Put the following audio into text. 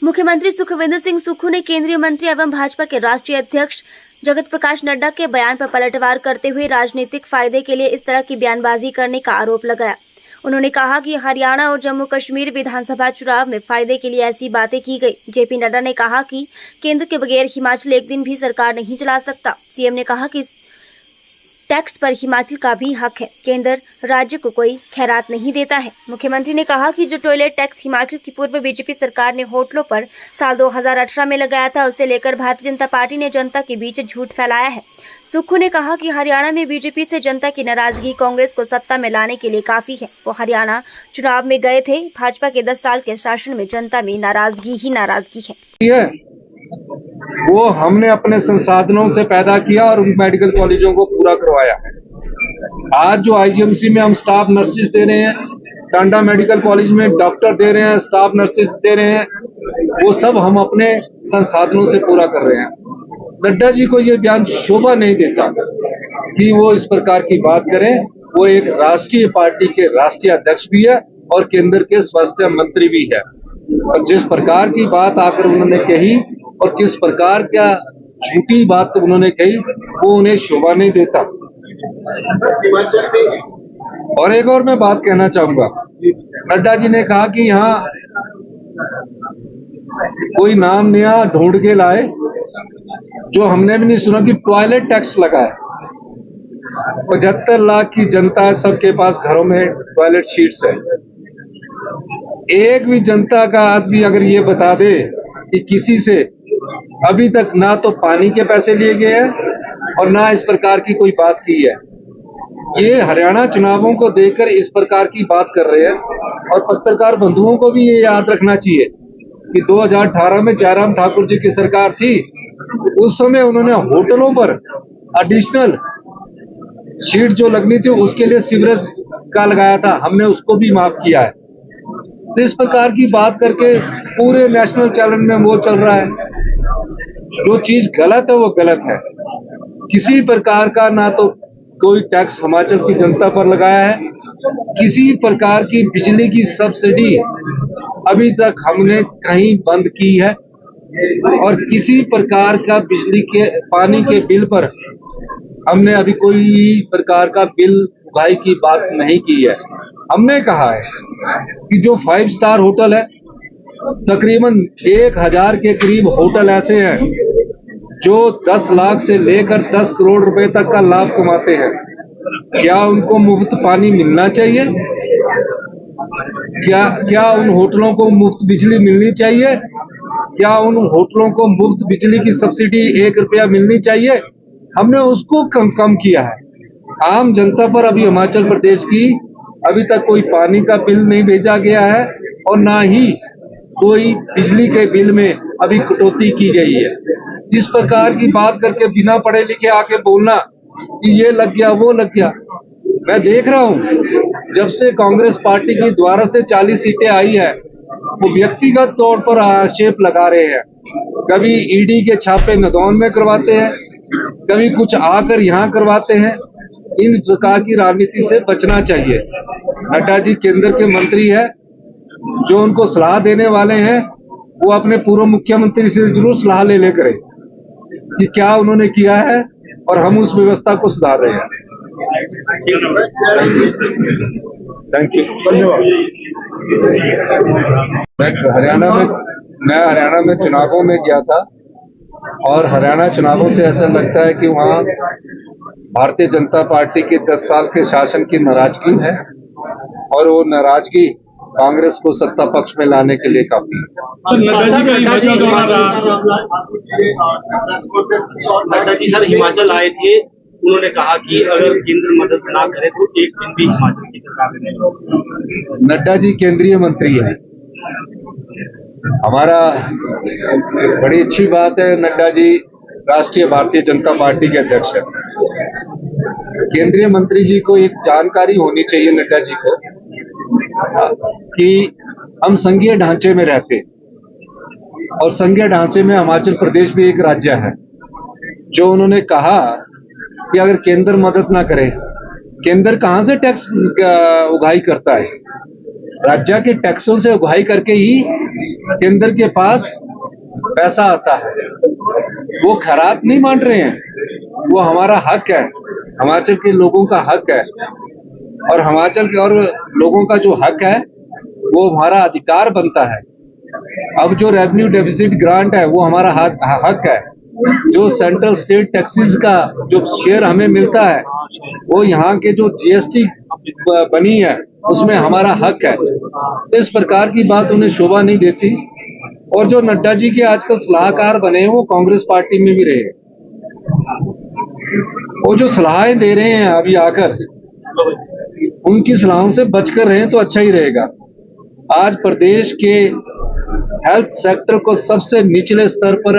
मुख्यमंत्री सुखविंदर सिंह सुक्खू ने केंद्रीय मंत्री एवं भाजपा के राष्ट्रीय अध्यक्ष जगत प्रकाश नड्डा के बयान पर पलटवार करते हुए राजनीतिक फायदे के लिए इस तरह की बयानबाजी करने का आरोप लगाया। उन्होंने कहा कि हरियाणा और जम्मू कश्मीर विधानसभा चुनाव में फायदे के लिए ऐसी बातें की गई। जेपी नड्डा ने कहा कि केंद्र के बगैर हिमाचल एक दिन भी सरकार नहीं चला सकता। सीएम ने कहा कि टैक्स पर हिमाचल का भी हक है, केंद्र राज्य को कोई खैरात नहीं देता है। मुख्यमंत्री ने कहा कि जो टॉयलेट टैक्स हिमाचल की पूर्व बीजेपी सरकार ने होटलों पर साल 2018 में लगाया था, उसे लेकर भारतीय जनता पार्टी ने जनता के बीच झूठ फैलाया है। सुक्खू ने कहा कि हरियाणा में बीजेपी से जनता की नाराजगी कांग्रेस को सत्ता में लाने के लिए काफी है। वो हरियाणा चुनाव में गए थे, भाजपा के 10 साल के शासन में जनता में नाराजगी ही नाराजगी है। वो हमने अपने संसाधनों से पैदा किया और उन मेडिकल कॉलेजों को पूरा करवाया है। आज जो आईजीएमसी में हम स्टाफ नर्सेज दे रहे हैं, टांडा मेडिकल कॉलेज में डॉक्टर दे रहे हैं, स्टाफ नर्सेज दे रहे हैं, वो सब हम अपने संसाधनों से पूरा कर रहे हैं। नड्डा जी को ये बयान शोभा नहीं देता कि वो इस प्रकार की बात करें। वो एक राष्ट्रीय पार्टी के राष्ट्रीय अध्यक्ष भी है और केंद्र के स्वास्थ्य मंत्री भी है, और जिस प्रकार की बात आकर उन्होंने कही और किस प्रकार का झूठी बात उन्होंने कही, वो उन्हें शोभा नहीं देता। और एक और मैं बात कहना चाहूंगा, नड्डा जी ने कहा कि यहाँ कोई नाम नया ढूंढ के लाए जो हमने भी नहीं सुना कि टॉयलेट टैक्स लगा है। 75 लाख की जनता है, सबके पास घरों में टॉयलेट शीट्स है। एक भी जनता का आदमी अगर ये बता दे कि किसी से अभी तक ना तो पानी के पैसे लिए गए हैं और ना इस प्रकार की कोई बात की है। ये हरियाणा चुनावों को देखकर इस प्रकार की बात कर रहे हैं। और पत्रकार बंधुओं को भी ये याद रखना चाहिए कि 2018 में जयराम ठाकुर जी की सरकार थी, उस समय उन्होंने होटलों पर एडिशनल शीट जो लगनी थी उसके लिए सीवरेज का लगाया था, हमने उसको भी माफ किया है। तो इस प्रकार की बात करके पूरे नेशनल चैनल में वो चल रहा है। जो चीज गलत है वो गलत है। किसी प्रकार का ना तो कोई टैक्स हिमाचल की जनता पर लगाया है, किसी प्रकार की बिजली की सब्सिडी अभी तक हमने कहीं बंद की है, और किसी प्रकार का बिजली के पानी के बिल पर हमने अभी कोई प्रकार का बिल उगाही की बात नहीं की है। हमने कहा है कि जो 5 स्टार होटल है, तकरीबन 1000 के करीब होटल ऐसे हैं जो 10 लाख से लेकर 10 करोड़ रुपए तक का लाभ कमाते हैं। क्या उनको मुफ्त पानी मिलना चाहिए? क्या उन होटलों को मुफ्त बिजली मिलनी चाहिए? क्या उन होटलों को मुफ्त बिजली की सब्सिडी 1 रुपया मिलनी चाहिए? हमने उसको कम किया है। आम जनता पर अभी हिमाचल प्रदेश की अभी तक कोई पानी का बिल नहीं भेजा गया है और ना ही कोई बिजली के बिल में अभी कटौती की गई है। इस प्रकार की बात करके बिना पढ़े लिखे आके बोलना कि ये लग गया वो लग गया। मैं देख रहा हूँ जब से कांग्रेस पार्टी की द्वारा से 40 सीटें आई है, वो व्यक्तिगत तौर पर आक्षेप लगा रहे हैं। कभी ईडी के छापे नदौन में करवाते हैं, कभी कुछ आकर यहाँ करवाते हैं। इन प्रकार की राजनीति से बचना चाहिए। नड्डा जी केंद्र के मंत्री है, जो उनको सलाह देने वाले हैं वो अपने पूर्व मुख्यमंत्री से जरूर सलाह ले करें कि क्या उन्होंने किया है, और हम उस व्यवस्था को सुधार रहे हैं। Thank you. मैं हरियाणा में चुनावों में गया था, और हरियाणा चुनावों से ऐसा लगता है कि वहाँ भारतीय जनता पार्टी के 10 साल के शासन की नाराजगी है, और वो नाराजगी कांग्रेस को सत्ता पक्ष में लाने के लिए काफी है। नड्डा जी सर हिमाचल आए थे, उन्होंने कहा कि अगर केंद्र मदद ना करे तो एक दिन भी हिमाचल की सरकार नहीं। नड्डा जी केंद्रीय मंत्री है हमारा, बड़ी अच्छी बात है। नड्डा जी राष्ट्रीय भारतीय जनता पार्टी के अध्यक्ष है। केंद्रीय मंत्री जी को एक जानकारी होनी चाहिए नड्डा जी को कि हम संघीय ढांचे में रहते, और संघीय ढांचे में हिमाचल प्रदेश भी एक राज्य है। जो उन्होंने कहा कि अगर केंद्र मदद ना करे, केंद्र कहां से टैक्स उगाही करता है? राज्य के टैक्सों से उगाही करके ही केंद्र के पास पैसा आता है, वो खैरात नहीं मान रहे हैं। वो हमारा हक है, हिमाचल के लोगों का हक है, और हिमाचल के और लोगों का जो हक है वो हमारा अधिकार बनता है। अब जो रेवेन्यू डेफिसिट ग्रांट है वो हमारा हक है। जो सेंट्रल स्टेट टैक्सेस का जो शेयर हमें मिलता है वो यहाँ के जो जीएसटी बनी है उसमें हमारा हक है। इस प्रकार की बात उन्हें शोभा नहीं देती। और जो नड्डा जी के आजकल सलाहकार बने हैं वो कांग्रेस पार्टी में भी रहे। वो जो सलाहें दे रहे हैं अभी आकर, उनकी सलाहों से बचकर रहें तो अच्छा ही रहेगा। आज प्रदेश के हेल्थ सेक्टर को सबसे निचले स्तर पर